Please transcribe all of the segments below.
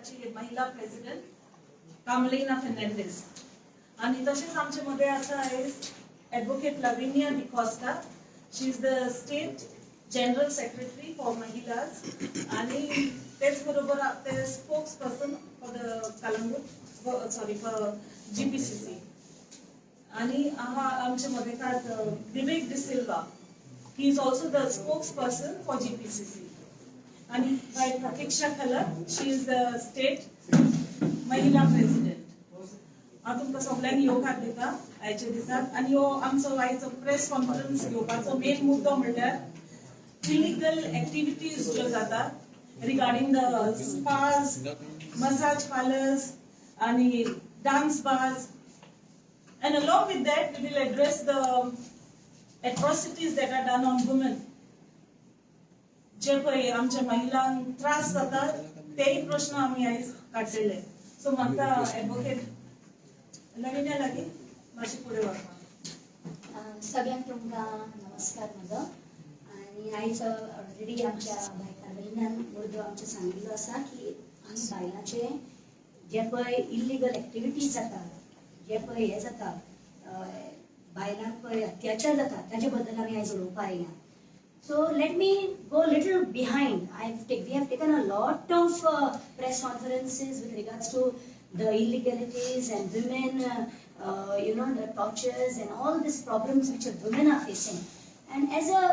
आताची महिला प्रेसिडेंट कामलीना फर्नांडिस आणि तसेच आमच्या मध्ये असं आहे advocate Lavinia D'Costa. She is the state general secretary for महिलाज आणि त्याचबरोबर ते spokesperson for the Calangute for GPCC. आणि आमच्या मध्ये काय Vivek D'Silva, he is also the spokesperson for GPCC. आणि by Pratiksha Khalar, she is the state महिला प्रेसिडेंट. तुमकां सगळ्यांक योगा दिता आयच्या दिसाक. आणि हो आमचो आयचो प्रेस कॉन्फरन्स घेवपाचो मेन मुद्दो म्हणल्यार इलिगल ऍक्टिव्हिटीज ज्यो जाता regarding the spas, massage parlours आणि dance bars. And along with that, we will address the atrocities that are done on women. जे पळय आमच्या महिलांक त्रास जाता तेही प्रश्न आम्ही आयज काडलेले. सो म्हाका ॲडव्होकेट लविनिया लागीं मातशें फुडें वचपाक. सगळ्यांक तुमकां नमस्कार म्हजो. आनी आयज ऑलरेडी आमच्या बायलांन मुद्दो आमचे सांगिल्लो आसा की आमी बायलांचे जे पळय इल्लिगल एक्टिविटीज जाता, जे पळय हे जाता बायलांक पळय अत्याचार जाता ताजे बद्दल आमी आयज उलोवपाक आयल्या. So let me go a little behind. We have taken a lot of press conferences with regards to the illegalities and women, the tortures and all these problems which women are facing. And as a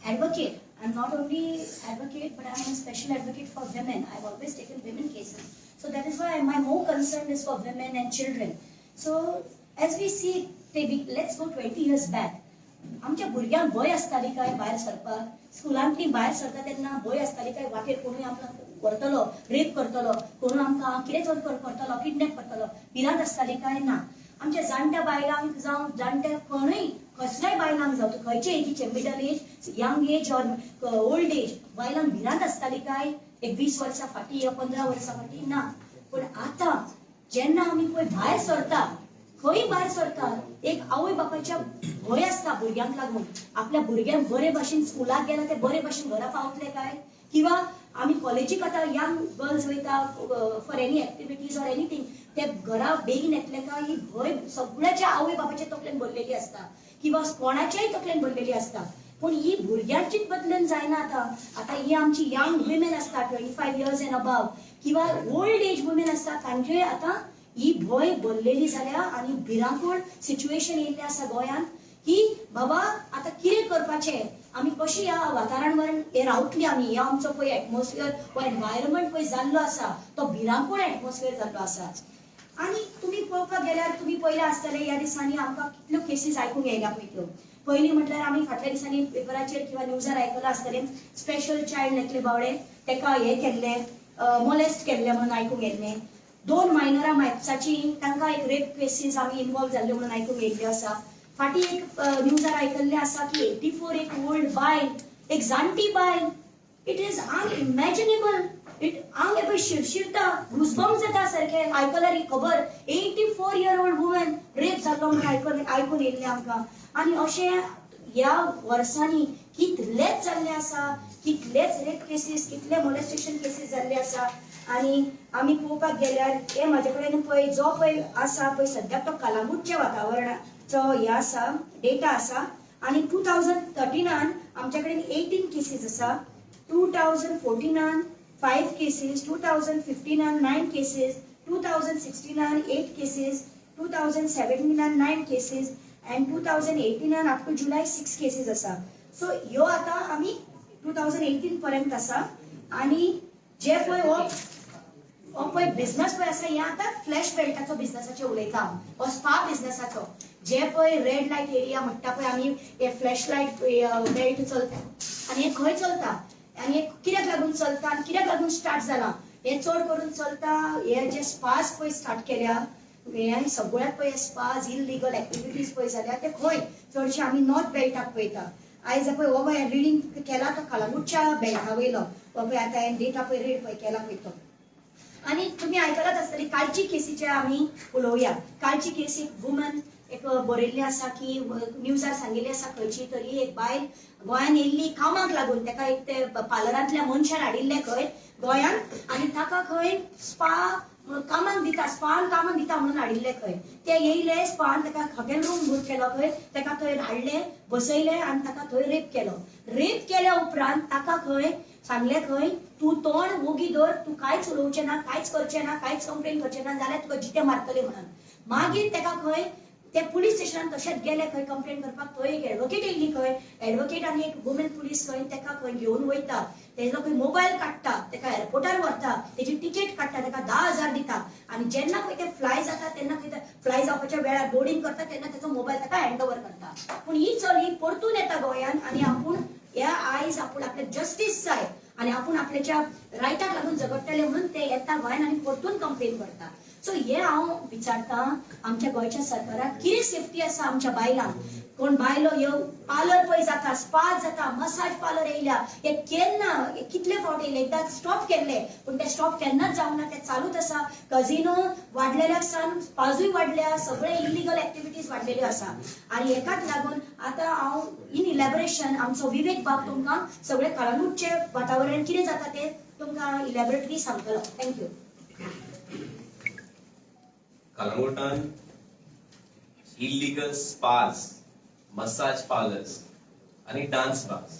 advocate, I'm not only advocate, but I'm a special advocate for women. I've always taken women cases. So that is why my more concern is for women and children. So as we see, let's go 20 years back. आमच्या भुरग्यांक भय आसताली काय भायर सरपाक? स्कुलांतली भायर सरता तेन्ना भय आसताली काय वाटेर कोणूय आमकां व्हरतलो, रेप करतलो, कोण आमकां कितें करतलो, किडनॅप करतलो, भिरांत आसताली काय? ना. आमच्या जाणट्या बायलांक जावं जाणट्या कोणूय कसल्याय बायलांक जावं खंयचे एजीचे, middle age, young age or old age, बायलांक भिरांत आसताली काय? एक 20 वर्सां फाटीं या 15 वर्सां फाटीं? ना. पूण आतां जेन्ना आमी पळय भायर सरता, खंय भायर सरता, एक आवय बापाच्या भय आसता भुरग्यांक लागून. आपल्या भुरग्यांक बरे भाशेन स्कुलाक गेला ते बरे भाशेन घरा पावतले काय? किंवा आमी कॉलेजीक आतां यंग गर्ल्स वयता for any activities or anything, ते घरा बेगीन येतले काय? ही भय सगळ्याच्या आवय बापाच्या तकलेन भरलेली आसता किंवा कोणाच्याय तकलेन भरलेली आसता. पूण ही भुरग्यांचीच बदलून जायना. आतां ही आमची यंग विमेन आसता 25 years एंड अबव किंवा ओल्ड एज वुमेन आसता, तांचे आतां ही भय भरलेली जाल्या आणि भिरांकूळ सिच्युएशन येयल्लें आसा गोंयांत की बाबा आतां कितें करपाचें, आमी कशी ह्या वातावरणान हे रावतली आमी. ह्या आमचो पळय एटमॉस्फियर वा एनवायरमेंट पळय जाल्लो आसा तो भिरांकूळ एटमॉस्फियर जाल्लो आसा. आनी तुमी पळोवपाक गेल्यार तुमी पयले आसतले ह्या दिसांनी आमकां कितल्यो केसीस आयकूंक येयल्या पळय त्यो. पयलीं म्हटल्यार आमी फाटल्या दिसांनी पेपराचेर किंवा न्यूजार आयकलां आसतलें स्पेशल चायल्ड नेकले बावडे तेका हे केल्लें, मोलेस्ट केल्लें म्हणून आयकूंक येयल्लें. 2 मायनरां म्हापसाची तांकां एक रेप केसीस आमी इन्वॉल्व जाल्ल्यो म्हणून आयकूंक येयल्ल्यो आसा. फाटीं एक न्यूजार आयकल्लें आसा की 84 एक ओल्ड बायल, एक जाणटी बायल, इट इज अनइमॅजिनेबल. आंग पळय शिरशिरता, गुजबम्स जाता सारकें आयकल्यार ही खबर. 84 year old वुमन रेप जाल्लो म्हणून आयकून येयल्लें आमकां. आनी अशें ह्या वर्सांनी कितलेच जाल्लें आसा, कितलेच रेप केसीस, कितले मोलेस्टेशन केसीस जाल्ले आसा. आणि आमी पळोवपाक गेल्यार हे म्हाजे कडेन पळय जो पळय आसा पळय सद्याक तो कलंगूटच्या वातावरणाचो हे आसा डेटा आसा. आणि 2013 आमच्या कडेन 18 केसीस आसा, 2014 5 cases, 2015 9 cases, 2016 8 cases, 2017 9 cases and 2018 up to जुलै 6 केसीस आसा. सो ह्यो आतां आमी 2018 पर्यंत आसा. आणि जे पळय हो पळय बिझनस पळय आसा हे आतां फ्लॅश बेल्टाचो बिझनसाचें उलयता, हो स्पा बिझनसाचो. जे पळय रेड लायट एरिया म्हणटा पळय आमी, हे फ्लॅश लायट बेल्ट चलता आनी हे खंय चलता आनी हे कित्याक लागून चलता आनी कित्याक लागून स्टार्ट जाला, हे चड करून चलता. हे जे स्पाज पळय स्टार्ट केल्या हे सगळ्यात पळय स्पाज इल्लिगल एक्टिविटीज पळय जाल्या ते खंय चडशे आमी नॉर्थ बेल्टाक पळयता. आयज पळय हो पळय रिडींग केला तो कलंगूटच्या बेल्टा वयलो, हो पळय आतां हे डेटा पळय रेड पळय केला पळय तो. आणि तुम्ही आयकलात आसतली कालची केसीचे आमी उलोवया. कालची केस एक वुमन एक बरयल्लें आसा की न्यूजार सांगिल्लें आसा खंयची तरी एक बायल गोंयान येयल्ली कामाक लागून ताका एक ते पार्लरांतल्या मनशान हाडिल्ले खंय गोंयान आनी ताका खंय स्पा कामाक दिता स्पान कामाक दिता म्हणून हाडिल्ले खंय ते येयले स्पान ताका हॉटेल रूम बूक केलो खंय ताका थंय हाडले बसयले आनी ताका थंय रेप केल्या उपरांत ताका खंय सांगले खंय तूं तोंड ओगी दवर तूं कांयच उलोवचें ना कांयच करचें ना कांयच कंप्लेन करचें ना जाल्यार तुका जिते मारतले म्हणून मागीर ताका खंय ते पुलीस स्टेशनान तशेंच गेले खंय कंप्लेन करपाक थंय एक एडवोकेट येयल्ली खंय एडवोकेट आनी एक वुमन पुलीस खंय ताका खंय घेवन वयता तेजो खंय मोबायल काडटा ताका एअरपोर्टार व्हरता तेजी तिकेट काडटा ताका 10,000 दिता आनी जेन्ना खंय ते फ्लाय जाता तेन्ना खंय फ्लाय जावपाच्या वेळार बोर्डिंग करता तेन्ना तेजो मोबायल ताका हँड ओवर करता पूण ही चली परतून येता गोंयान आनी आपूण ह्या आयज आपूण आपले जस्टीस जाय आनी आपूण आपल्याच्या रायटाक लागून झगडटले म्हणून ते येता गोंयान आनी परतून कंप्लेन करता सो हे हांव विचारता आमच्या गोंयच्या सरकाराक कितें सेफ्टी आसा आमच्या बायलांक कोण बायलो ह्यो पार्लर पळय जाता स्पा जाता मसाज पार्लर येयल्या हे केन्ना कितले फावट येयले एकदां स्टॉप केल्ले पूण ते स्टॉप केन्नाच जावंक ना ते चालूच आसा कझिनो वाडलेल्या सान स्पाजूय वाडल्या सगळे इलिगल एक्टिविटीज वाडलेल्यो आसा आनी हेकाच लागून आतां हांव इन इलॅबोरेशन आमचो विवेक बाब तुमकां सगळे कळंगूटचे वातावरण कितें जाता ते तुमकां इलॅबोरेटली सांगतलो थँक्यू कलंगुटान इल्लीगल स्पास मसाज पार्लर्स आणि डान्स बार्स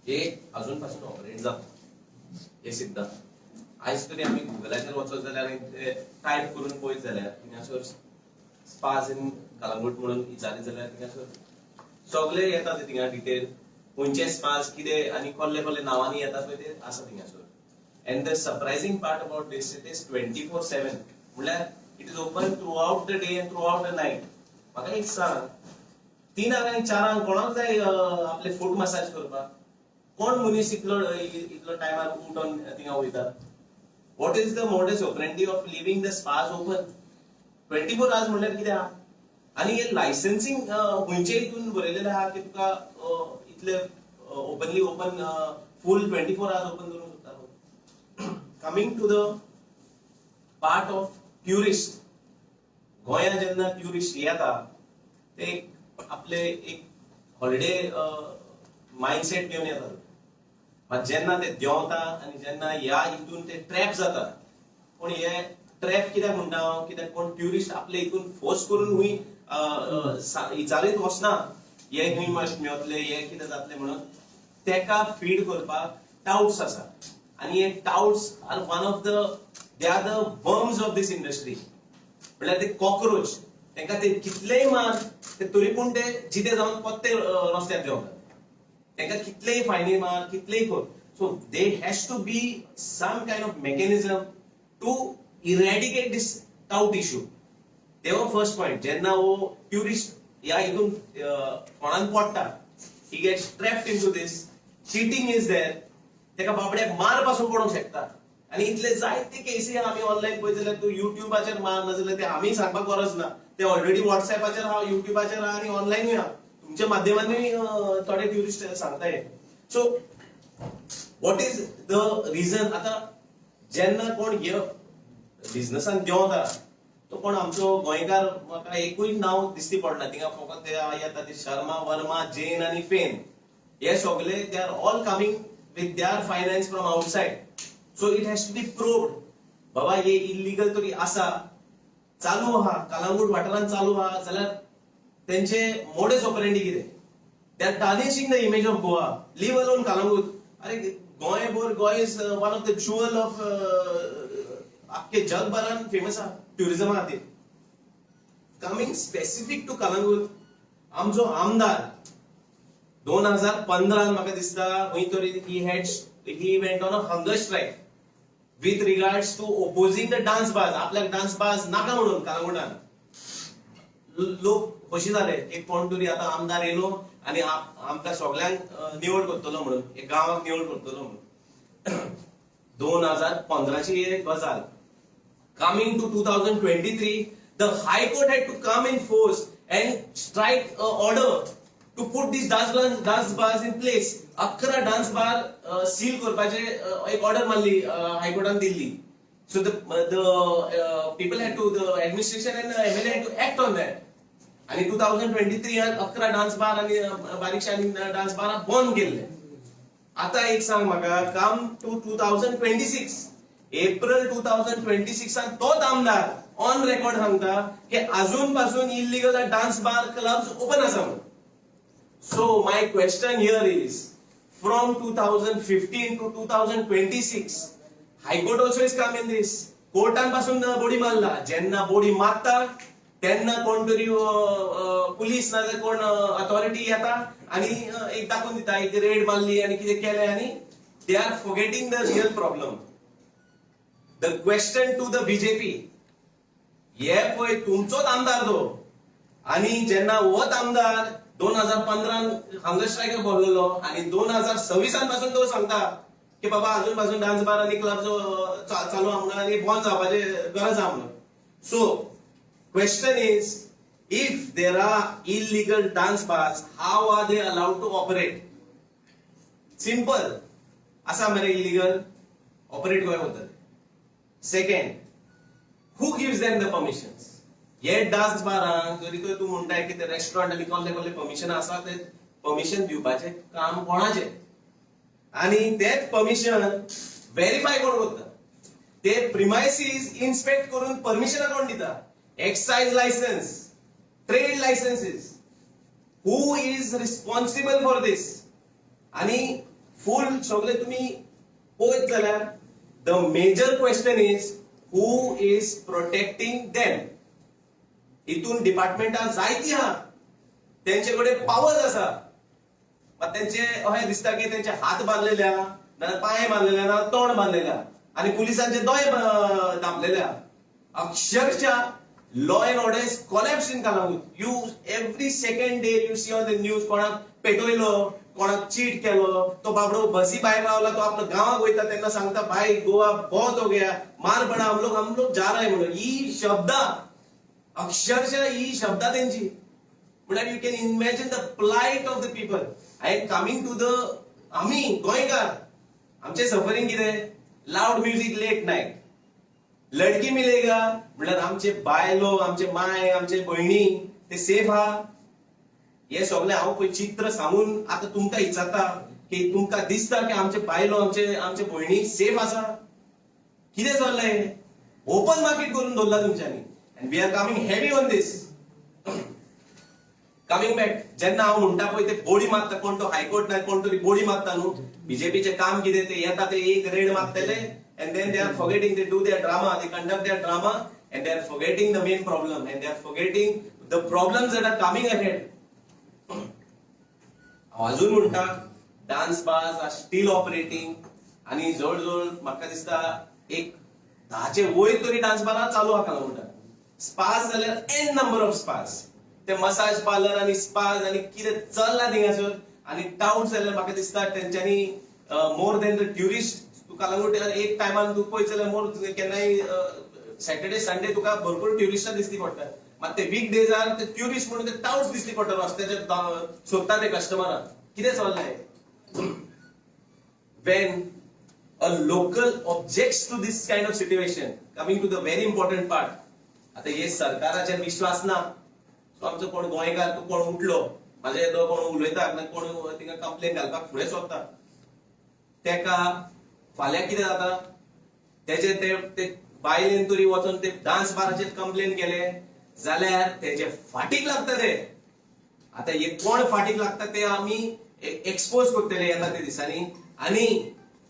हे अजूनपासून ऑपरेट जाता हे सिद्ध आयज तरी आमी गुगलाचेर वचत जाल्यार टायप करून पळयत जाल्यार थिंगासर स्पास इन कलंगूट म्हणून विचारीत जाल्यार थिंगासर सगळे येता ते थिंगा डिटेल खंयचे स्पास कितें आनी कसले कसले नांवांनी येता पळय ते आसा थिंगासर and the surprising part about this it is 24/7 म्हणल्यार it is open throughout the day and throughout the night म्हाका एक सांग 3 आणि 4 कोणाक जाय आपले फूट मसाज करपाक कोण मनीस इतलो टायमार उठोन थिंगा वयता what is the modus operandi of living the spas open 24 hours म्हणल्यार कितें आहा आनी हे लायसन्सिंग खंयचे हितून बरयलेलें आहा की तुका इतले openly open full 24 hours open करूंक शकता coming to the part of tourist गोंया जेन्ना ट्युरिस्ट येता ते आपले एक हॉलिडे माइंडसेट घेवन येतात मात जेन्ना ते देंवता आनी जेन्ना ह्या हितून ते ट्रॅप जाता पूण हे ट्रॅप कित्याक म्हणटा हांव कित्याक कोण ट्युरिस्ट आपले हितून फोर्स करून हुंय इचारीत वचना हे खंय मस्ट मेळटले हे कितें जातले म्हणून तेका फीड करपाक टाउट्स आसा आनी हे touts are one of the they are the worms of this industry म्हळ्यार ते कॉकरोच तांकां ते कितलेय मार ते तरी पूण ते जिते जावन पत्ते रस्त्यार देंवतात तांकां कितलेय फायनी मार कितलेय कर so they has to be some kind of mechanism to eradicate this tout issue तेव्हा फर्स्ट पॉइंट जेन्ना हो ट्युरिस्ट ह्या हितून कोणान पडटा he gets trapped into this cheating is there तेका बाबड्याक मार पासून पडोंक शकता आनी इतले जायते केसी आमी ऑनलायन पळयत जाल्यार तूं युट्यूबाचेर मार नाजाल्यार ते आमी सांगपाक गरज ना ते ऑलरेडी व्हॉट्सएपाचेर आहा युट्यूबाचेर आहा आनी ऑनलायनूय आहा तुमच्या माध्यमांनी थोडे ट्युरिस्ट सांगताय so what is the reason आता जेन्ना कोण हे बिझनसान देंवता तो कोण आमचो गोंयकार म्हाका एकूय नांव दिसती पडना थिंगा फकत ते येता ते शर्मा वर्मा जैन आनी फेन हे सगळे they are all coming with their finance from outside so it has to be proved बाबा हे इल्लीगल तरी आसा चालू आहा कलंगूट वाठारांत चालू आहा जाल्यार तेंचे मोडस ऑपरेंडी कितें they are tarnishing the image of Goa leave alone Calangute अरे Goem is one of the jewel of आख्खे जगभरान फेमस आहा ट्युरिजमा खातीर कमिंग स्पेसिफिक टू कलंगूट आमचो आमदार 2015 म्हाका दिसता खंय तरी he went on a hunger strike with regards to opposing the dance bars आपल्याक डान्स बार्स नाका म्हणून कलंगूटान लोक कशी जाले एक कोण तरी आता आमदार येलो आनी आमकां सगळ्यांक निवड करतलो म्हणून एक गांवाक निवड करतलो म्हणून 2015 ची एक गजाल coming to 2023 the high court had to come in force and strike a order to put these dance bars in place 11 dance bar seal करपाचे एक ऑर्डर मारली हायकोर्टान Delhi So the people had to, the administration and the MLA had to act on that. आणि 2023 11 dance bar आणि बारीकशा dance bar बंद केले. आता एक सांग म्हाका, कम टू 2026 एप्रिल 2026 तोच आमदार ऑन रेकॉर्ड सांगता की अजून पासून illegal dance bar clubs open आसा म्हणून. So my question here is, from 2015 to 2026 high court also is come in this. कोर्टान पासून बोडी मारला. जेन्ना बोडी मारता त्यांना कोणतरी पुलीस ना कोण अथॉरिटी येता आणि एक दाखवून दिता, एक रेड मारली आणि कितें केलें, आणि they are forgetting the real problem. The question to the BJP, हे पळय तुमचोच आमदार तो, आणि जेन्ना होच आमदार 2015 हंगर स्ट्रायकर बोललेलो आणि 2026 पासून तो सांगता की बाबा अजून पासून डान्स बार आणि क्लब चालू आहा म्हणून आणि बंद जावपाची गरज आहा म्हणून. So question is, if there are illegal dance bars, how are they allowed to operate? Simple. Asa mere illegal operate goy hotat. Second, who gives them the permissions? Ye dance barank जरी तू म्हणताय की ते restaurant आणि कोणते permission आसा, ते permission दिवपाचे काम कोणाचे, आणि तेच परमिशन व्हेरीफाय कोण करता, ते प्रिमायसिस इन्स्पेक्ट करून परमिशन कोण दिता. Excise license, trade licenses, who is responsible for this? आणि full सगळे तुम्ही पळयत जाल्यार the major question is, who is protecting them? इतून डिपार्टमेंटां जायती आहा, त्यांचे कडेन पावर्स आसा, पण त्यांचे अशें दिसता की त्यांचे हात बांदलेले आहा, ना पांय बांदलेले आहा, ना तोंड बांदलेले आहा, आणि पुलिसांचे दोळे दामलेले आहा. अक्षरशः law and order is collapsed in Kalamut. You every second day you see on the news कोणाक पेटवयलो, कोणाक चीट केलो, तो बाबडो बसी भायर रावला, तो आपल्या गावाक वयता तेन्ना सांगता भाई गोवा बहुत हो गया, मार पडा, हम लोग जा रहे म्हणून. ही शब्द अक्षरशः ही शब्द त्यांची म्हळ्यार you can imagine the plight of the people. I am coming to the आम्ही गोंयकार, आमचे सफरिंग कितें, लाऊड म्युझिक लेट नाईट, लडकी मिलेगा म्हटल्यार आमचे बायलो, आमचे माय, आमचे भयणी ते सेफ आहा. हे सगळे हांव पळय चित्र सांगून आता तुमकां इचारता की तुमकां दिसता की आमचे बायलो, आमचे भयणी सेफ आसा. कितें चल्लें? ओपन मार्केट करून दवरला तुमच्यांनी, and we are coming heavy on this. Coming back, जेन्ना हांव म्हणटा पळय ते बोडी मारता, कोण तो हायकोर्ट ना कोण तरी बोडी मारता न्हू, बीजेपीचे काम कितें, ते येता ते एक red मारतले, and then they are forgetting, they do their drama, they conduct their drama, and they are forgetting the main problem, and they are forgetting the problems that are coming ahead. अजून म्हणटा dance bars are still operating, आणि जवळ म्हाका दिसता एक 10चे वयर तरी dance bar चालू आहा म्हणटा. स्पास जाल्यार एन नंबर ऑफ स्पास, ते मसाज पार्लर आणि स्पास आणि कितें चल्ला थिंगासर, आणि टाउट जाल्यार म्हाका दिसता तेंच्यांनी more than the tourist. Calangute एक टायमान तू पळयत जाल्यार मोर केन्नाय सॅटर्डे संडे तुका भरपूर ट्युरिस्टां दिसती पडटा, मात ते वीक डेजार ते ट्युरिस्ट म्हणून ते टाउट्स दिसती पडटा रस्त्याचेर सोदता ते कस्टमरांक. कितें चल्लें? When a local objects to this kind of situation, coming to the very important part, आता हे सरकाराचेर विश्वास ना. सो आमचो कोण गोंयकार, तू कोण उठलो, म्हाजे येदो कोण उलयता, कोण तिका कंप्लेन घालपाक फुडें सरता, तेका फाल्यां कितें जाता, तेजे ते बायलेन तरी वचून ते डान्स बाराचेर कंप्लेन केले जाल्यार तेजे फाटीक लागता ते. आता हे कोण फाटीक लागता ते आमी एक्सपोज करतले येता ते दिसांनी, आणि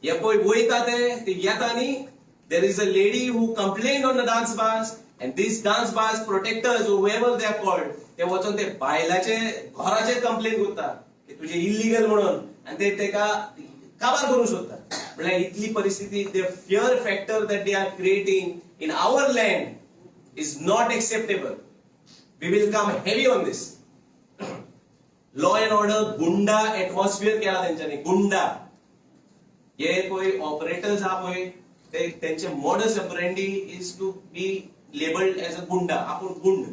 हे पळय वयता ते येता न्ही, there is a lady who complain on the dance bars, and these dance bars protectors whoever they are called, ते वचून ते बायलाचे घराचेर कंप्लेन करता की तुजे इल्लीगल म्हणून, आणि ते तेका काबार करूंक सोदता. म्हळ्यार इतली परिस्थिती, the fear factor that they are creating in our land is not acceptable. We will come heavy on this. Law and order goonda atmosphere केला तेंच्यांनी, गुंडा. हे पळय ऑपरेटर्स आहा पळय, ते तेंचे modus operandi is to be labelled as a goonda. आपण गुंड,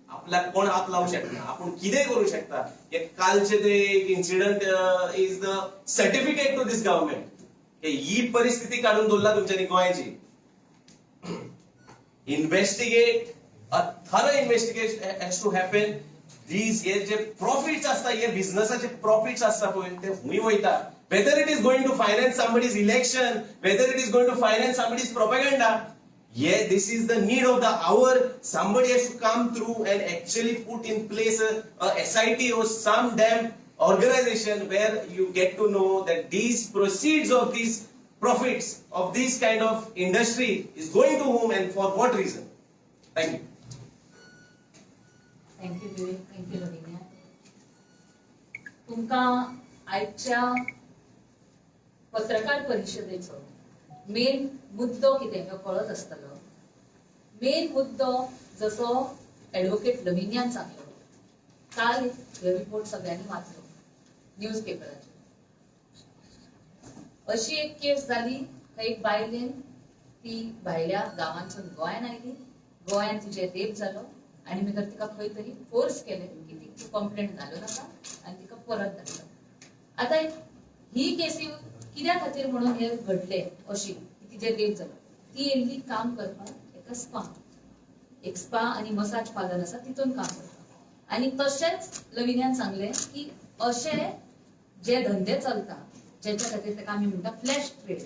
आपल्याक कोण हात लावू शकता, आपण कितें करू शकता. एक कालचे ते incident is the certificate to this government. ही परिस्थिती काढून दवरला तुमच्यांनी गोंयची. investigate, a thorough investigation has to happen. These हे जे प्रॉफिट्स असतात, हे बिझनेसाचे प्रॉफिट्स असतात पळय ते हुंय वयता. Whether it is going to finance somebody's election, whether it is going to finance somebody's propaganda, yeah, this is the need of the hour. Somebody has to come through and actually put in place a SIT or some damn organization where you get to know that these proceeds of these profits of this kind of industry is going to whom and for what reason. Thank you. Thank you Vivek, thank you Lavinia. तुमका आजच्या पत्रकार परिषदेचो main मुद्दो कितें ह्यो कळत आसतलो. Main मुद्दो जसो ऍडव्होकेट लविन्यान सांगलो, काल ह्यो रिपोर्ट सगळ्यांनी वाचलो न्यूज पेपराचेर. अशी एक केस जाली, एक बायलेन ती भायल्या गांवांसून गोंयान आयली, गोंयान तिचे रेप जालो आणि मागीर तिका खंय तरी फोर्स केले की ती कंप्लेंट घालूं नाका आणि तिका परत धाडलो. आता ही केसी कित्या खातीर म्हणून हे घडले अशी तिचे रेप जालो. ती येयल्ली काम करपाक एका स्पा, एक स्पा आणि मसाज पार्लर आसा तितून काम करता. आणि तशेंच लविन्यान सांगले की अशे जे धंदे चलता जेच्या खातीर ताका आमी म्हणटा फ्लॅश ट्रेड,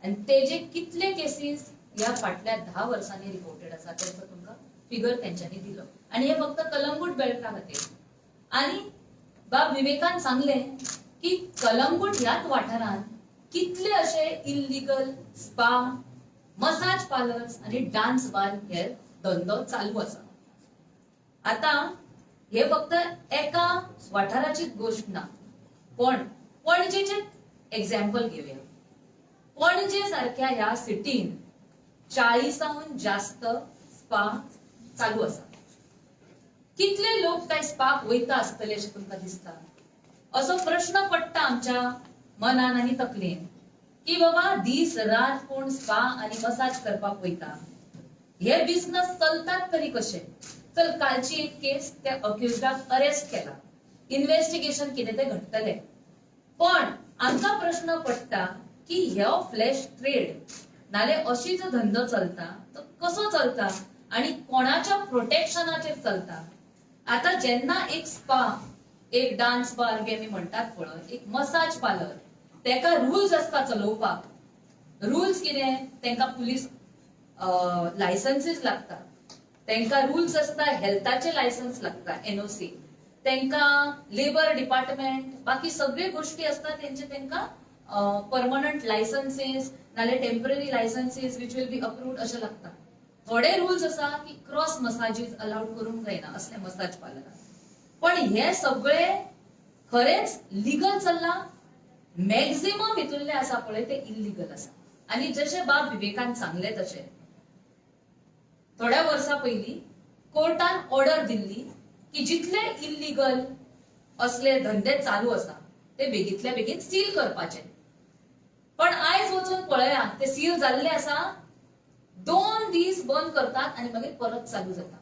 आणि तेजे कितले केसीस ह्या फाटल्या 10 वर्सांनी रिपोर्टेड आसा तेचो तुमकां फिगर तेंच्यांनी दिलो. आणि हे फक्त कलंगूट बेल्टा खातीर. आणि बाब विवेकान सांगले की कलंगूट ह्याच वाठारांत कितले अशे इल्लीगल स्पा, मसाज पार्लर्स आणि डान्स बार हे धंदो चालू आसा. आता हे फक्त एका वाठाराचीच गोष्ट ना, पण पणजेचे एक्झाम्पल घेऊया. पणजे सारख्या ह्या सिटीन 40हून जास्त स्पा चालू आसा. कितले लोक काय स्पाक वयता आसतले अशें तुमकां दिसता? असो प्रश्न पडटा आमच्या मनान आनी तकलेन की बाबा दीस रात कोण स्पा आनी मसाज करपाक वयता. हे बिझनेस चलतात तरी कशे? चल, कालची एक केस, त्या अक्युज्डाक अरेस्ट केला, इन्व्हेस्टिगेशन कितें तें घडटले. पण आमकां प्रश्न पडटा की ह्यो फ्लॅश ट्रेड नाले अशी जो धंदो चलता तो कसो चलता आणि कोणाच्या प्रोटेक्शनाचेर चलता. आता जेन्ना एक स्पा, एक डान्स बार बी आमी म्हणटात पळय, एक मसाज पार्लर, तेका रुल्स आसता चलोवपाक. रुल्स कितें? तेंका पुलीस लायसन्सीस लागता, तेंका रुल्स आसता हेल्थाचे लायसन्स लागता, NOC, तेंका लेबर डिपार्टमेंट, बाकी सगळे गोष्टी आसता तेंचे तेंका परमनंट लायसन्सीस नाले temporary licences which will be approved अशें लागता. थोडे रुल्स आसा की क्रॉस मसाजीस अलाउड करूंक जायना असले मसाज पार्लरान. पण हे सगळे खरेच लिगल चल्ला? मॅक्झिमम हितूनले आसा पळय ते इल्लीगल आसा. आणि जशे बाब विवेकान सांगले तशे थोड्या वर्सां पयलीं कोर्टान ऑर्डर दिल्ली की जितले इल्लीगल असले धंदे चालू आसा ते बेगीतल्या बेगीन सील करपाचे. पण आयज वचून पळया ते सील जाल्ले आसा, 2 दीस बंद करतात आणि मागीर परत चालू जाता.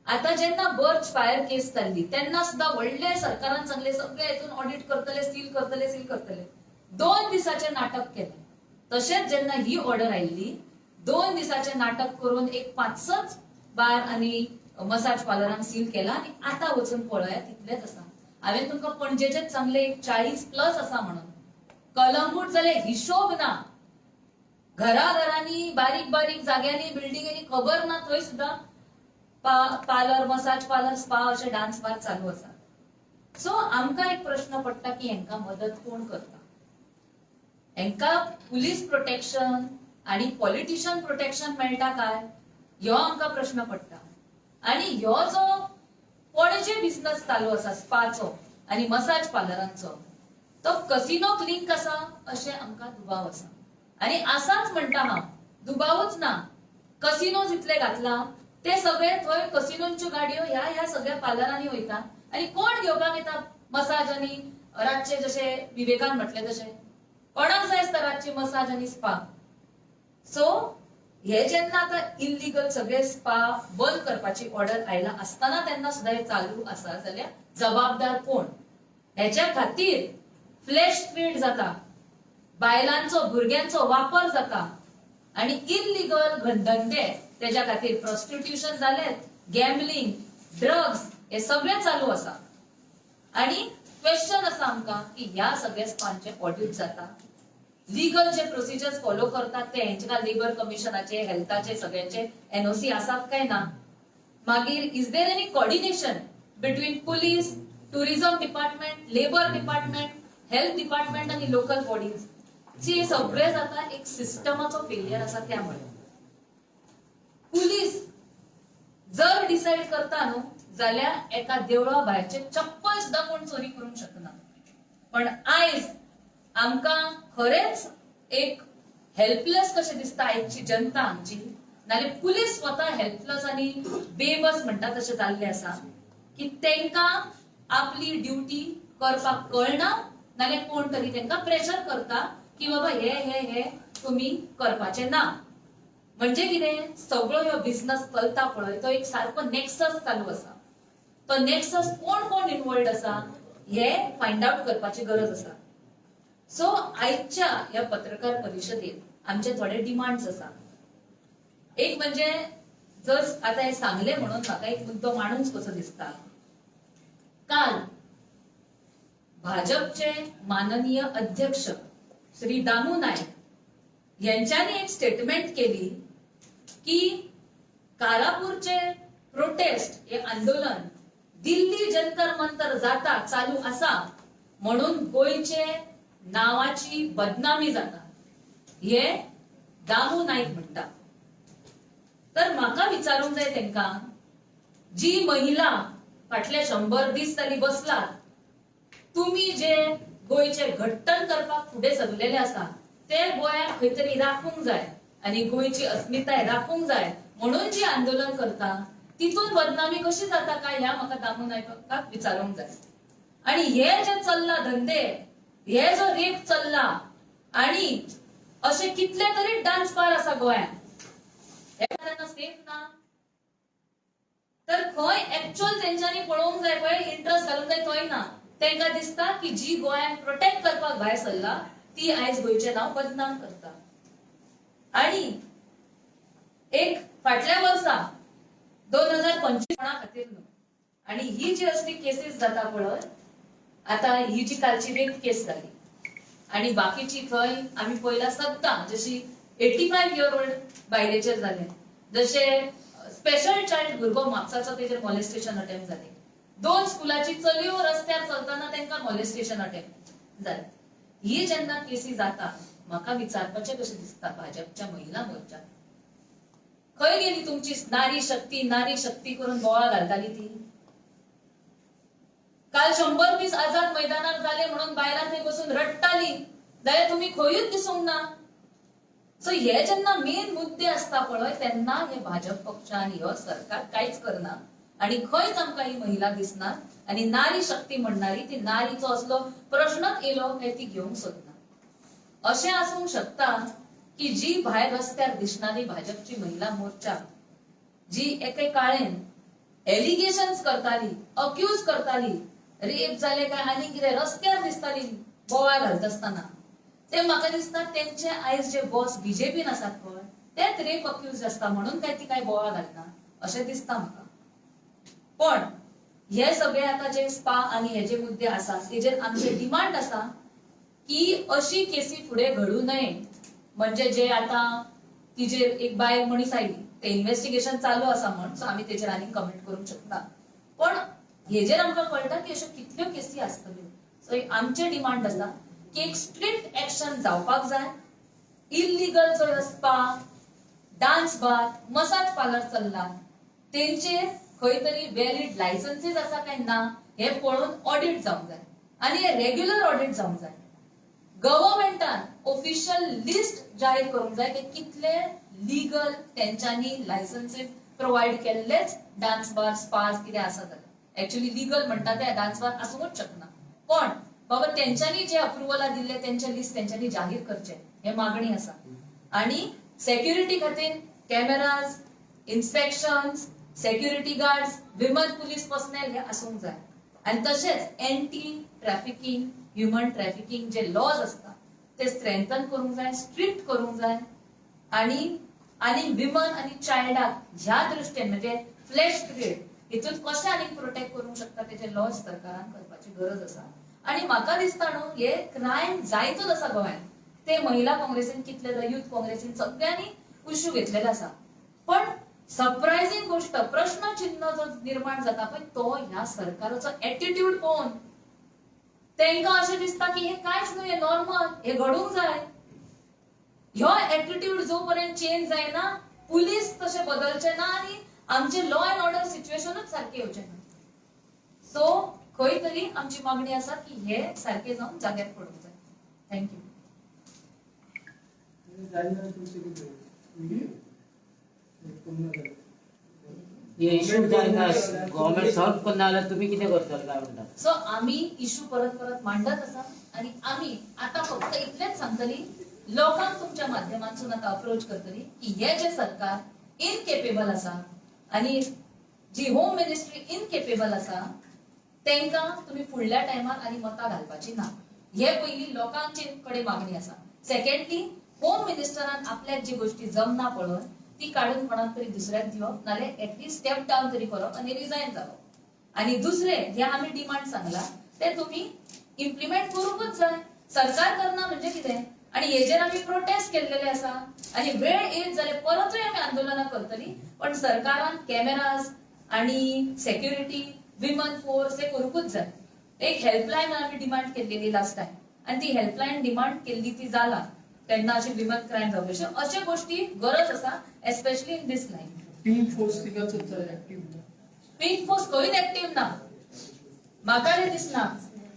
आता जेन्ना बर्च फायर केस जाल्ली तेन्ना सुद्धा व्हडले सरकारान सांगले सगळे हेतून ऑडिट करतले, सील करतले, सील करतले. 2 दिसाचे नाटक केले. तशेंच जेन्ना ही ऑर्डर आयिल्ली 2 दिसाचे नाटक करून एक 5-6 बार आणि मसाज पार्लरांक सील केला. आणि आता वचून पळया तितलेच आसा. हांवें तुमकां पणजेचेच सांगले 40+ आसा म्हणून. कलंगूट जाल्यार हिशोब ना. घराघरांनी, बारीक बारीक जाग्यांनी, बिल्डिंगांनी खबर ना, थंय सुद्धा पार्लर, मसाज पार्लर, स्पा अशे डान्स बार चालू आसा. सो आमकां एक प्रश्न पडटा की हेंकां मदत कोण करता? हेंकां पुलीस प्रोटेक्शन आणि पॉलिटिशियन प्रोटेक्शन मेळटा काय? ह्यो आमकां प्रश्न पडटा. आणि ह्यो जो पणजे बिझनेस चालू आसा स्पाचो आणि मसाज पार्लरांचो, तो कसिनोक लिंक आसा अशें आमकां दुबाव आसा. आणि असाच म्हणटा हांव, दुबावूच ना. कसिनो जितले घातला ते सगळे थंय कसिनोंच्यो गाडयो ह्या सगळ्या पार्लरांनी वयता. आणि कोण घेवपाक येता मसाज आणि रातचे, जशे विवेकान म्हटले तशे कोणाक जाय आसता रातची मसाज आणि स्पा. सो हे जेन्ना आता इल्लीगल सगळे स्पा बंद करपाची ऑर्डर आयला असताना तेन्ना सुद्धा हे चालू आसा जाल्यार जबाबदार कोण? हेच्या खातीर फ्लॅश ट्रेड जाता, बायलांचो, भुरग्यांचो वापर जाता. आणि इलिगल धंदे त्याच्या खातीर प्रॉस्टिट्यूशन जालेत, गॅम्बलिंग, ड्रग्स हे सगळे चालू आसा. आणि क्वेश्चन आसा आमकां की ह्या सगळ्या स्पांचे ऑडिट जाता, लीगल जे प्रोसिजर्स फॉलो करतात ते हेंच्या लेबर कमिशनाचे, हेल्थाचे सगळ्यांचे एनओसी आसात काय ना. मागीर is there any coordination between police, tourism department, labour department, health department आणि लोकल बॉडीज. जे सगळे जाता एक सिस्टमाचो फेलियर आसा. त्यामुळे पुलीस जर डिसाइड करता न्हू जाल्यार एका देवळा भायरचे चप्पल सुद्धा कोण चोरी करूंक शकना. पण आयज आमकां खरेंच एक हेल्पलेस कशें दिसता आयची जनता आमची, नाल्यार पुलीस स्वता हेल्पलेस आणि बेबस म्हणटा तशें जाल्ले आसा की तांकां आपली ड्युटी करपाक कळना, नाल्यार कोण तरी तांकां प्रेशर करता की बाबा हे हे हे तुम्ही करपाचे ना. म्हणजे कितें, सगळो ह्यो बिझनेस चलता पळय तो एक सारको नेक्सस चालू आसा. तो नेक्सस कोण कोण इन्वॉल्ड आसा हे फायंड आउट करपाची गरज आसा. सो आयच्या ह्या पत्रकार परिशदेत आमचे थोडे डिमांड्स आसा. एक म्हणजे जर आता हे सांगले म्हणून म्हाका एक मुद्दो माणूस कसो दिसता. काल भाजपचे माननीय अध्यक्ष श्री दामू नाईक यांच्यानी एक स्टेटमेंट केली की कारापूरचे प्रोटेस्ट हे आंदोलन दिल्ली जंतर मंतर जाता चालू आसा म्हणून गोयचे नावाची बदनामी जाता. हे दामू नाईक म्हणटा. तर म्हाका विचारूंक जाय तांकां, जी महिला फाटले 100 दीस जाली बसलात, तुम्ही जे गोयचे घट्टण करपाक फुडें सरलेले आसा ते गोंयाक खंय तरी राखूंक जाय आणि गोयची अस्मिताय राखूंक जाय म्हणून जी आंदोलन करता तितून बदनामी कशी जाता काय ह्या म्हाका दामू नायकाक विचारूंक जाय. आणि हे जे चल्ला धंदे, हे जो रेप चल्ला आणि असे कितले तरी डान्स बार आसा गोंयांत, हे कारण सेफ ना. तर खंय एक्चुअल तेंच्यांनी पळोवंक जाय पळय, इंटरेस्ट घालूंक जाय थंय ना. तांकां दिसता की जी गोंयांत प्रोटेक्ट करपाक भायर सरला ती आयज गोंयचें नांव बदनाम करता. आणि एक फाटल्या वर्सा 2025 खातीर न्हू, आणि ही जी असली केसीस जाता पळय, आता ही जी कालची रेप केस जाली आणि बाकीची खंय आमी पळयला सद्दां, जशी 85 इयर ओल्ड बायलेचेर जाले, जसे स्पेशल चाइल्ड भुरगो म्हापसाचो तेजेर मॉलेस्टेशन अटेम्प्ट जाले, 2 स्कुलाची चलयो रस्त्यार चलतना तांकां मॉलेस्टेशन अटेम्प्ट जाले. ही जेन्ना केसी जाता म्हाका विचारपाचें कशें दिसता भाजपच्या महिला मोर्चा, खंय गेली तुमची नारी शक्ती करून बोवाळ घालताली ती. काल 100 दीस आझाद मैदानार जाले म्हणून बायलां थंय बसून रडटाली जाल्यार तुम्ही खंयूच दिसूंक ना. सो हे जेन्ना मेन मुद्दे असता पळय तेन्ना हे भाजप पक्ष आणि हो सरकार कांयच करना आणि खंयच आमकां ही महिला दिसना. आणि नारी शक्ती म्हणणारी ती नारीचो असलो प्रश्नच येलो काय ती घेवंक सोदना. अशें आसूंक शकता की जी भायर रस्त्यार दिसणारी भाजपची महिला मोर्चा, जी एके काळेन एलिगेशन्स करताली, अक्यूज करताली, रेप जाले काय आनी कितें रस्त्यार दिसताली बोवाळ घालता आसतना, ते म्हाका दिसता तेंचे आयज जे बॉस बीजेपीन आसात पळय तेच रेप अक्यूज आसता म्हणून काय ती काय बोवाळ घालना अशें दिसता म्हाका. पण हे सगळे आता जे स्पा आणि हे जे मुद्दे आसात तेजेर आमचे डिमांड आसा की अशी केसी फुडें घडू नये. म्हणजे जे आता तिजेर एक बायल मनीस आयली, ते इन्व्हेस्टिगेशन चालू आसा म्हणून सो आमी तेजेर आनी कमेंट करूंक शकना. पण हेजेर आमकां कळटा की अश्यो कितल्यो केसी आसतल्यो. सो आमचे डिमांड आसा की एक स्ट्रिक्ट एक्शन जावपाक जाय. इल्लीगल जो spa, dance bar, massage parlour चल्ला तेंचेर खंय तरी वॅलिड लायसन्सीस आसा काय ना हे पळोवन ऑडिट जावंक जाय आणि हे रेग्युलर ऑडिट जावंक जाय. गव्हर्नमेंटान ऑफिशियल लिस्ट जाहीर करूंक जाय की कितले लीगल तेंच्यांनी लायसन्सीस प्रोवाइड केल्लेच डान्स बार, स्पास कितें आसा जाल्यार. एक्चुअली लीगल म्हणटा ते डान्स बार आसूंकच शकना, पण बाबा तेंच्यांनी जे अप्रुवला दिल्ले तेंचे लिस्ट तेंच्यांनी जाहीर करचे हे मागणी आसा. आणि सेक्युरिटी खातीर cameras, inspections, security guards, women police personnel हे आसूंक जाय. आणि तशेंच एंटी ट्रॅफिकिंग, ह्युमन ट्रॅफिकिंग जे लॉज असतात ते स्ट्रेंथन करूंक जाय, स्ट्रिक्ट करूंक जाय. आणि विमन आणि चायल्डाक ह्या दृष्टीन म्हणजे फ्लॅश क्रिएट हितून कशें आनी प्रोटेक्ट करूंक शकता तेचे लॉज सरकारान करपाची गरज आसा. आणि म्हाका दिसता न्हू हे क्रायम जायतूच आसा गोंयांत. ते महिला काँग्रेसीन कितले जाय, युथ काँग्रेसीन सगळ्यांनी इश्यू घेतलेले आसा. पण सरप्रायझिंग गोष्ट प्रश्न चिन्ह जो निर्माण जाता पळय तो ह्या सरकाराचो एटिट्यूड पळोवन तांकां अशें दिसता की हे कांयच न्हू, हे नॉर्मल, हे घडूंक जाय. ह्यो एटिट्यूड जो पर्यंत चेंज जायना पुलीस तशें बदलचे ना आणि आमचे लॉ अँड ऑर्डर सिच्युएशनूच सारखे येवचे ना. सो खंय तरी आमची मागणी आसा की हे सारखे जावन जाग्यार पडूंक जाय. थँक्यू. हे इश्यू जायना गव्हर्नमेंट सॉल्व करना जाल्यार तुम्ही कितें करतले काय म्हणटा? सो आम्ही इश्यू परत परत मांडत आसा आणि आम्ही आता फक्त इतलेच सांगतली लोकांक तुमच्या माध्यमांतून आता अप्रोच करतली की हे जे सरकार इनकेपेबल आसा आणि जी होम मिनिस्ट्री इनकेपेबल आसा तांकां तुम्ही फुडल्या टायमार आनी मतां घालपाची ना. हे पयली लोकांचे कडे मागणी आसा. सेकंडली होम मिनिस्टरान आपल्याक जी गोष्टी जमना पळय ती काढून कोणाक तरी दुसऱ्याक दिवप नाल्यार एटलीस्ट स्टेप डावन तरी करप आनी रिजायन जावप. आणि दुसरे जे आम्ही डिमांड सांगला ते तुम्ही इम्प्लिमेंट करूंकच जाय. सरकार करना म्हणजे कितें आणि हेजेर आम्ही प्रोटेस्ट केलेले आसा आणि वेळ येत जाल्यार परतूय आम्ही आंदोलनां करतली. पण सरकारान कॅमेराज आणि सेक्युरिटी विमन फोर्स हे करूंकच जाय. एक हेल्पलायन आम्ही डिमांड केलेली लास्ट टाइम आणि ती हेल्पलायन डिमांड केल्ली ती जाला तेन्ना अशी विमन क्रायम जावचे अशा गोष्टी गरज आसा especially in this line. Pink force तिगाच ऍक्टिव्ह पिंक फोर्स खंयच ऍक्टिव्ह ना. म्हाका रे दिसना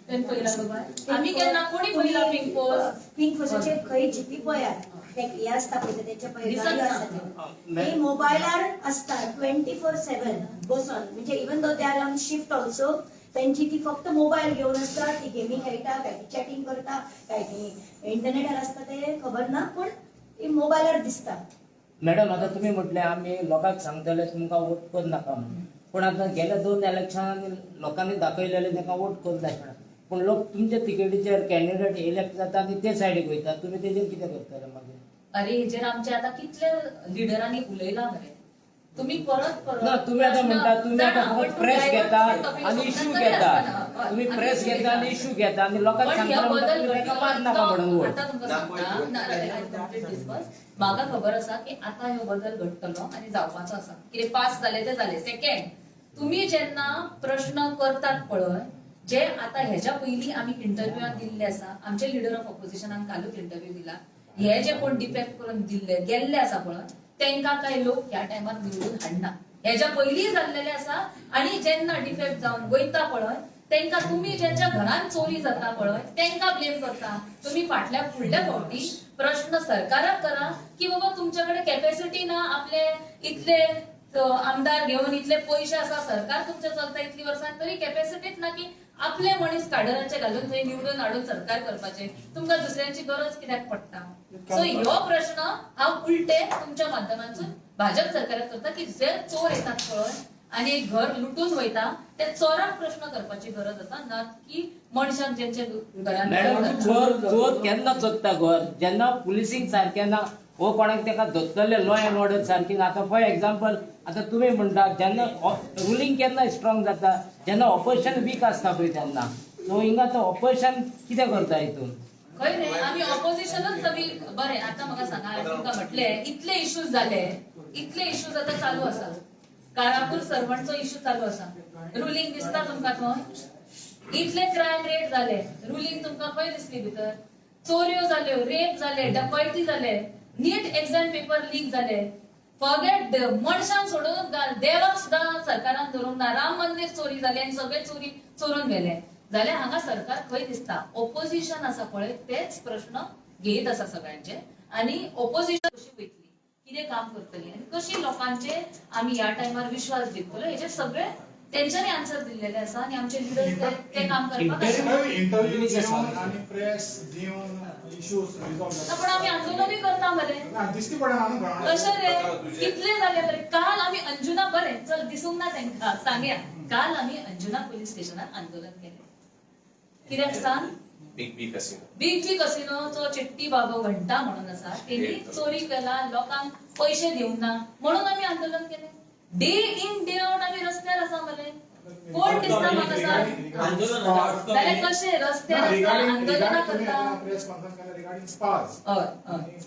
तेन पयला खबर आमी केन्ना कोणी पयला पिंक फोर्साचे खंय जीपी पळयात ते हे आसता पळय तेचे पळय दिसत गाडयो ना. आसता ते मोबायलार आसता 24/7 बसून म्हणजे even though they are on shift also त्यांची ती फक्त मोबाईल घेऊन असतात. ती गेमी खेळटा काय ती चॅटिंग करता काय ती इंटरनेटार असता ते खबर ना पण ती मोबायलार दिसता. मॅडम आता तुम्ही म्हटले आम्ही लोकांक सांगतले तुमकां वोट कर नाका म्हणून. पण आता गेल्या 2 इलेक्शनांनी लोकांनी दाखयलेले तांकां वोट कर नाका. पण लोक तुमच्या तिकेटीचेर कॅन्डिडेट इलेक्ट जाता आणि ते सायडीक वयता. तुम्ही तेजेर कितें करतले मागीर? अरे हेजेर आमचे आता कितले लिडरांनी उलयला मरे. तुम्ही परत ना तुम्ही आता म्हणता तुम्ही आता फक्त प्रेस घेता आणि इश्यू घेता. तुम्ही प्रेस घेता आणि इश्यू घेता आणि लोकांक सांगता मार नाका म्हणून वोट. म्हाका खबर आसा की आता ह्यो बदल घडटलो आणि जावपाचो आसा. कितें पास जाले ते जाले. सेकंड तुम्ही जेन्ना प्रश्न करतात पळय जे आता ह्याच्या पयलीं आमी इंटरव्यूआन दिल्ले आसा आमचे लिडर ऑफ ऑपोजिशनान कालूच इंटरव्यू दिला. हे जे कोण डिफेक्ट करून दिल्ले गेल्ले आसा पळय तांकां काय लोक ह्या टायमार निवडून हाडना. ह्याच्या पयलीं जाल्लेले आसा आणि जेन्ना डिफेक्ट जावन वयता पळय तांकां तुम्ही ज्यांच्या घरान चोरी जाता पळय तांकां ब्लेम करता. तुम्ही फुडल्या फावटी प्रश्न सरकाराक करा की बाबा तुमच्याकडे कॅपॅसिटी ना आपले इतले आमदार घेऊन इतले पैसे आसा सरकार तुमचे चलता इतली वर्सां तरी कॅपॅसिटीच ना की आपले मनीस काडराचे घालून थंय निवडून हाडून सरकार करपाचे. तुमकां दुसऱ्यांची गरज कित्याक पडटा? सो ह्यो प्रश्न हांव उलटे तुमच्या माध्यमांतून भाजप सरकाराक करता की जे चोर येतात पळय आणि एक घर लुटून वयता त्या चोराक प्रश्न करपाची गरज आसा ना की मनशाक जेंचे मॅडम चोर केन्ना चोरता घर जेन्ना पुलिसींग सारकें ना हो कोणाक ताका धरतले लॉ अँड ऑर्डर सारकी ना. आता फॉर एक्झाम्पल आता तुम्ही म्हणटा जेन्ना रुलींग केन्ना स्ट्रॉंग जाता जेन्ना ऑपोजिशन वीक आसता पळय तेन्ना. सो हिंगा तो ऑपोजिशन कितें करता हितून? खंय रे आमी ऑपोजिशनच बरें आता म्हाका सांगा हांवें तुमकां म्हटले इतले इश्यूज जाले इतले इश्यूज आता चालू आसा. कारापूर सर्वंटचो इश्यू चालू आसा. रुलींग दिसता तुमकां थंय? इतले क्रायम रेट जाले रुलींग तुमकां खंय दिसली भितर? चोऱ्यो जाल्यो रेप जाले डकैती जाले नीट एक्झाम पेपर लीक जाले. फॉरगेट मनशांक सोडून देवाक सुद्दां सरकारान धरूंक ना. राम मंदिर चोरी जाले आनी सगळे चोरून गेले जाल्यार हांगा सरकार खंय दिसता? ऑपोजिशन आसा पळय तेच प्रश्न घेत आसा सगळ्यांचे आणि ऑपोजिशन कशी वयतली कितें काम करतली आनी कशी लोकांचे आमी ह्या टायमार विश्वास दितलो हेजे सगळे तेंच्यांनी आन्सर दिल्लेले आसा आणि आमचे लिडर्स ते काम करपाक इंटरव्यू घेवन आणि प्रेस दिवन इश्यूज रिझॉल्व पण आम्ही आंदोलनही करता मरे दिसती पडना न्हू. कशें रे कितले जाले तरी काल आम्ही अंजुना बरें चल दिसूंक ना तांकां सांगया काल आम्ही अंजुना पोलीस स्टेशनात आंदोलन केले. कित्याक सांग बिग बी कसिनो. बिग बी कसिनोचो चिट्टी बाबा घंटा म्हणून आसा तेणी चोरी केला, लोकांक पैसे दिवंक ना म्हणून आम्ही आंदोलन केले. डे इन डे आउट आम्ही रस्त्यार आसा मरे. कोण दिसता म्हाका सांग? जाल्यार कशे रस्त्यार आसा आंदोलनां करता? Press conference regarding spas. हय.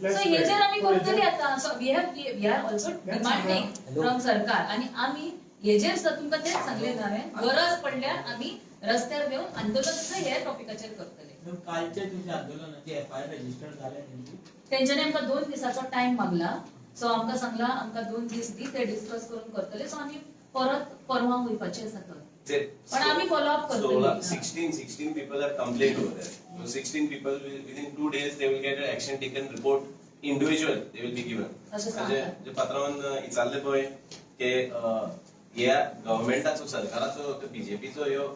सो हेजेर आमी करतली आता. So we are also demanding from sarkar आणि आम्ही हेजेर तुमकां तेच सांगले ना हांवें, गरज पडल्यार आम्ही रस्त्यार येवन आंदोलन हे टॉपिकाचेर करतले. कालच्या तुमच्या आंदोलनाची एफआयआर रजिस्टर झाल्या नेमकी? तेंच्यानी आमकां 2 दिसाचो टाइम मागला. सो आमकां सांगला आमकां 2 दीस दी ते डिस्कस करून करतले. सो आम्ही परत परवा वयपाचे आसा थंय. पण आम्ही फॉलोअप करतले. 16 people have complained over there. So 16 people within 2 days they will get an action taken report individual they will be given. म्हणजे जे पत्रावन इचारले पळय की ह्या गव्हर्नमेंटाचो सरकाराचो बीजेपीचो ह्यो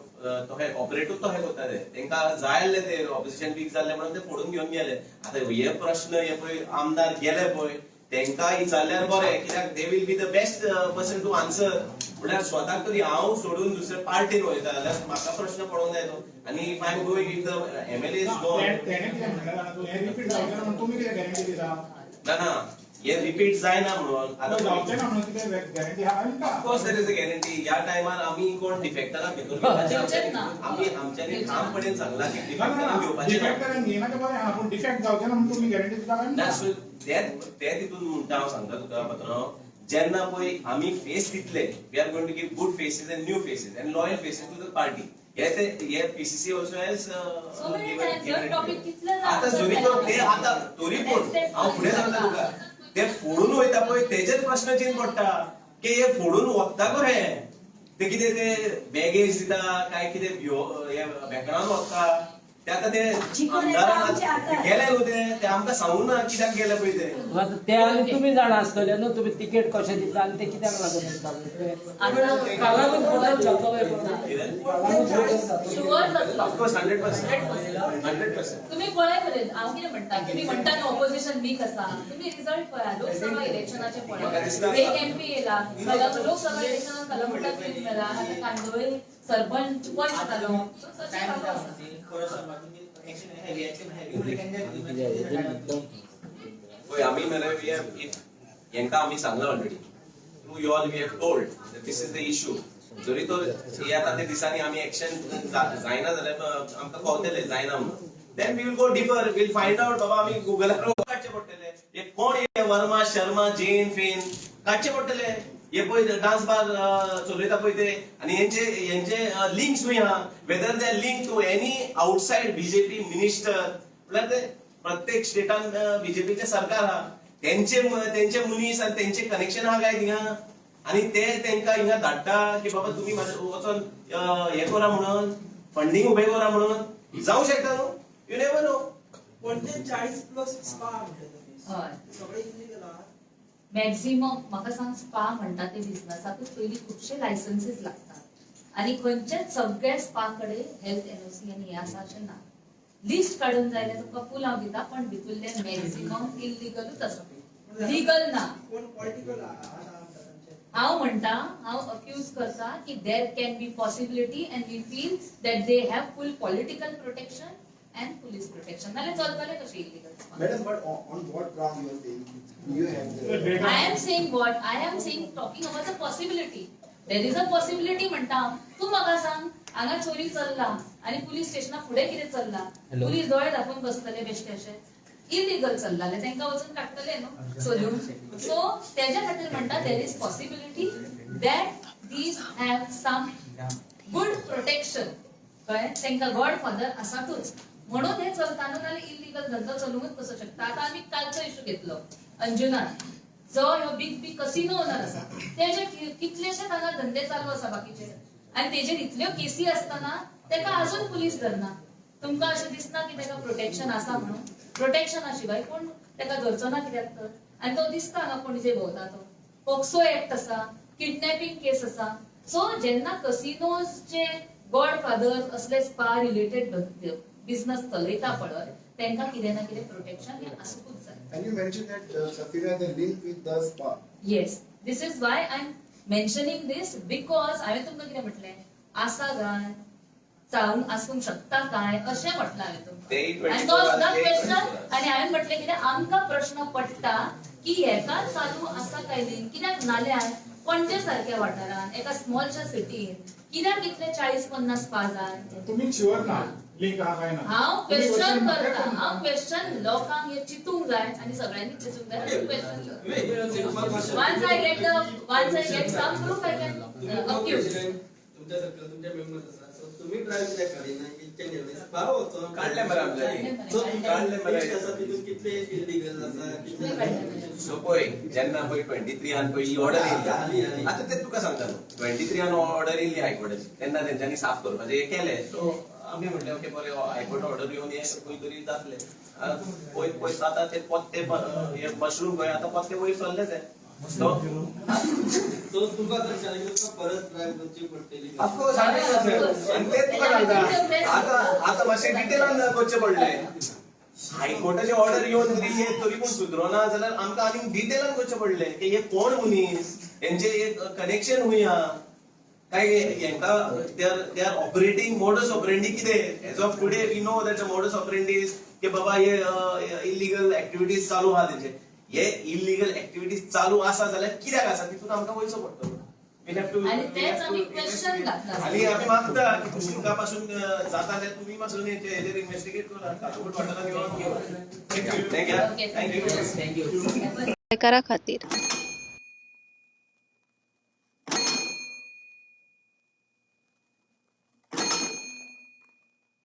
तो हे ऑपरेटूच तो हे करताले. तांकां जाय आसले ते ऑपोजिशन वीक जाल्ले म्हणून ते फोडून घेवन गेले. आतां हे प्रश्न हे पळय आमदार गेले पळय तांकां इचारल्यार बरें, कित्याक they will be the best person to answer. म्हळ्यार स्वताक तरी हांव सोडून दुसऱ्या पार्टीन वयता जाल्यार म्हाका प्रश्न पडोवंक जाय तो. आनी if I am going if the MLA is gone तेणे कितें म्हणलें जाणा तूं, हें रिपीट जावचें ना म्हणून तुमी कितें गॅरंटी दिता? ना हे रिपीट जायना म्हणून. आतां जावचें ना म्हणून कितें गॅरंटी आहा आनी का? Of course there is a guarantee. ह्या टायमार आमी कोण डिफेक्टरांक भितून घेवपाचें ना. आमी आमच्यांनी ठामपणे सांगला की डिफेक्टरांक घेवपाचें ना. डिफेक्टरांक घेयनाचें बरें आहा, पूण डिफेक्ट जावचें ना म्हणून तुमी गॅरंटी दिता काय? ना सो ते तितून म्हणटा हांव सांगता तुका पात्रांव, जेन्ना पळय आमी फेस दितले, we are going to give good faces and new faces and loyal faces to the party. हे पीसीसी ऑल्सो हॅज आता जरी तो ते आता तरी पूण हांव फुडें सांगता तुका, ते फोडून वयता पळय तेजेच प्रश्न चेंज पडटा की हे फोडून वखता कशें. ते कितें ते बॅगेज दिता काय कितें बॅकग्रावंड वखता ते आता ते आमदारांक गेले न्हू ते आमकां सांगूं ना कित्याक गेले पळय ते. आता ते आनी तुम्ही जाणा आसतले न्हू, तुम्ही तिकेट कशें दिता आनी ते कित्याक लागून दिता. ऑफकोर्स 100%. तुम्ही पळय मरे, हांव कितें म्हणटा, तुम्ही म्हणटा न्हू ऑपोजिशन वीक आसा. तुम्ही रिझल्ट पळया, लोकसभा इलेक्शनाचे पळया. एक एमपी येला, लोकसभा इलेक्शनात कलमटा क्वीन मेला, आतां कांदोळे सरपंच कोण जातालो. आमी मरे हेंकां आमी सांगला already. Through you all we have told that this is the issue. जरी तो येता ते दिसांनी आमी एक्शन जायना जाल्यार आमकां कळटलें जायना म्हणून. Then we will go deeper, we will find out. बाबा आमी गुगलार काडचे पडटले हे कोण हे वर्मा शर्मा जैन फेन काडचे पडटले. हे पळय डान्स बार चलयता पळय ते आनी हेंचे लिंक्स खंय आहा, whether they are link to any outside BJP minister. म्हळ्यार ते प्रत्येक स्टेटान बीजेपीचे सरकार आहा, तेंचे मनीस आनी तेंचे कनेक्शन आहा काय थिंगा. आनी ते तांकां हिंगा धाडटा की बाबा तुमी वचोन हे करा म्हणून, फंडिंग उबें करा म्हणून. जावं शकता न्हू, यू नेवर नो. पण ते 40+ स्पा म्हणटा हय सगळे इल्लीगल आहा. मॅक्झिमम म्हाका सांग, स्पा म्हणटा ते बिझनसाकूच पयलीं खुबशे लायसन्सीस लागतात. आनी खंयचेच सगळे स्पा कडेन हेल्थ एनओसी आनी हे आसा अशें ना. लिस्ट काडून जाय जाल्यार तुका फूल हांव दिता, पण भितुरले मॅक्झिमम इल्लीगलूच आसा, लिगल ना. कोण पॉलिटिकल आहा तांचे. हांव म्हणटा, हांव अक्यूज करता की there can be possibility and we feel that they have full political protection and police protection. नाले चलतले कशे illegal. Madam, but on what ground you are saying you have the... I am saying what? I am saying talking about the possibility. There is a possibility म्हणटा. तू म्हाका सांग, हांगा चोरी चल्ला आनी police स्टेशना फुडें कितें चल्ला, पुलीस दोळे धापून बसतले बेश्टे अशे. इलिगल चल्लाले तांकां वचून काडटले न्हू सोल्यून. सो तेज्या खातीर म्हणटा there is possibility that these have some good protection. कळ्ळें, तांकां गॉडफादर आसातूच म्हणून हे चलताना जाल्यार इल्लीगल धंदो चलूंकच कसो शकता. आतां आमी कालचो इशू घेतलो अंजुनान, जो ह्यो बिग कसिनो ओनर आसा, तेजे कितलेशेच हांगा धंदे चालू आसा बाकीचे, आनी तेजेर इतल्यो केसी आसतना तेका अजून पुलीस धरना. तुमकां अशें दिसना की तेका प्रोटेक्शन आसा म्हणून? प्रोटेक्शना शिवाय कोण तेका धरचो ना कित्याक तर? आनी तो दिसता हांगा पणजे भोंवता तो. पोक्सो एक्ट आसा, किडनॅपिंग केस आसा. सो जेन्ना कसिनोजचे गॉडफादर असले स्पा रिलेटेड बिझनेस चलयता पळय, तांकां कितें ना कितें प्रोटेक्शन हें आसूंकूच जाय. And you mentioned that Safira has a link with the spa. Yes, this is why I'm mentioning this because हांवें तुमकां कितें म्हटलें, आसा गाय जाऊन आसूंक शकता काय अशें म्हटलं हांवें तेही तुमकां आणि 24 तो सुद्दां ते क्वेश्चन 24 आणि हांवें म्हटलें कितें आमकां प्रश्न पडटा की हेका चालू आसा काय न्ही कित्याक नाल्यार पणजे सारख्या वाठारांत एका स्मॉलशा सिटीन कित्याक इतले 40-50 स्पा जाय तुम्ही शुअर ना लिंक हा काय ना हांव तुम्ही क्वेश्चन म्हाका करता सांगा. हांव क्वेश्चन लोकांक हे चिंतूंक जाय आणि सगळ्यांनी चिंतूंक जाय question once I get some proof I can accuse तुमच्या सर्कल तुमच्या मेंबर्स आसा सो तुम्ही ड्राइव्ह कित्याक काडिना किचन एवढे पाव होतो काढले मरे आमच्यानी. सो काढले मरे. आसा तितून कितले इल्लीगल आसा कितले सो पळय जेन्ना पळय 23 आन पळय ही ऑर्डर आली. येयली आता ते तुका सांगता 23 आन ऑर्डर येयली हायकोर्टाची तेन्ना तेंच्यांनी साफ करपाचें हे केलें सो आमी म्हटलें ओके बरें हायकोर्ट ऑर्डर येवन हे खंय तरी जातलें पळय पळय आतां ते पत्ते हे मशरूम गोंय आतां पत्ते वयर सरलेच आहे सो सो तुका थंयच्यान तुका परत ड्राइव्ह करची पडटली ऑफकोर्स आणि तेच तुका सांगता आता मातशें डिटेलान करचें पडलें हायकोर्टाची ऑर्डर येवन जरी हे तरी पूण सुदरोना जाल्यार आमकां आनीक डिटेलान करचें पडलें की हे कोण मनीस हेंचे एक कनेक्शन हुंया काय हेंका they are operating modus operandi कितें as of today we know that the modus operandi is की बाबा हे इलिगल एक्टिविटीज चालू आहा तेंचे हे इलिगल एक्टिविटीज चालू आसा जाल्यार कित्याक आसा तितून आमकां वयचो पडटलो आणि तेच आमी क्वेश्चन घातला आणि आम्ही मागता की तुमका पासून जाता जाल्यार तुम्ही मातसो हेजेर इन्व्हेस्टिगेट करा काकोट वाठारात येवन घेवन thank you Okay, thank you. Thank you thank you गोंयकारा खातीर